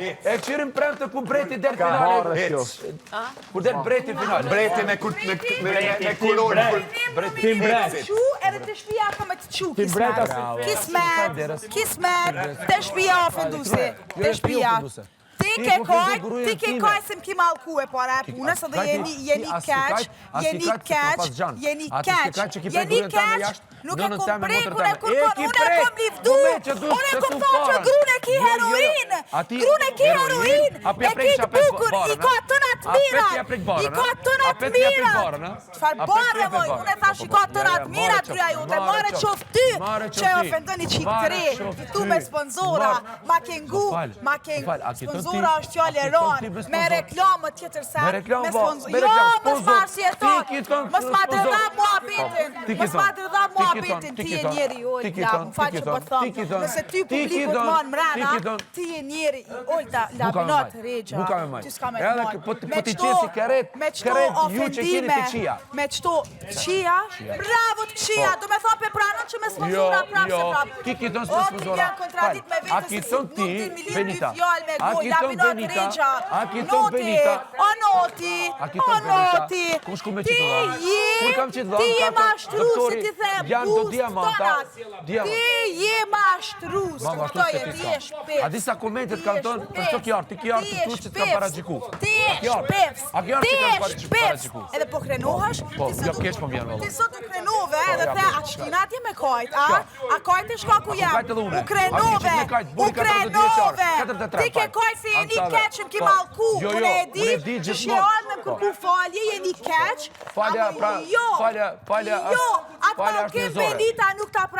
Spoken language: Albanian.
E këshirim prem të ku breti der finale. Kur der breti finale. Breti me kolorin. Tim bret. Edhe të shpia ka me të qu, kismet, të shpia ofendusi, të shpia. Ti ke koj se m'ki malkue, po ara e punës, edhe jeni keq, nuk e kom prekur e kërkon, unë e kom livdu, unë e kom thonë që grune ki heroin, e ki bukur, i ka tënat mirat, qfar barë moj, unë e thash i ka tënat mirat, gruja ju, të mare qof ty, që e ofendoni qik të re, tu me sponsora, ma kengu, sponsora është fjallë e ronë, me reklamë tjetër sen, me sponsora, jo, mës marë si e tonë, mës ma dërda mua bitin, ti e njeri, ojta, më faqë që për thamë, nëse ty publikut manë mrena, ti e njeri, ojta, labinat, regja, ty s'ka me të manë, me qëto ofendime, me qëto këqia, bravo të këqia, do me thonë pe pranën që me sponsora prapë se prapë, ti kiton s'me sponsora, a kiton ti, Benita, a kiton Benita, a kiton Benita, ku shku me qitë dhonë, kur kam qitë dhonë, ti je mashtru, si ti the boost tonat, ti je mashtru, s'kuptoje, ti je shpefs. A disa komentet kanë tonë, për shto kjarë, ti kjarë të tu që t'kam paragjiku. Ti je shpefs, edhe po krenohash, ti sot u krenove, edhe the, a qëtina ti me kajt, a kajt e shka ku jam, u krenove, ti ke kajt se jeni keqëm ki malku, unë e di, që shjeon me kërku falje, jeni keq, falja, jo, ata ke Benita nuk ta pra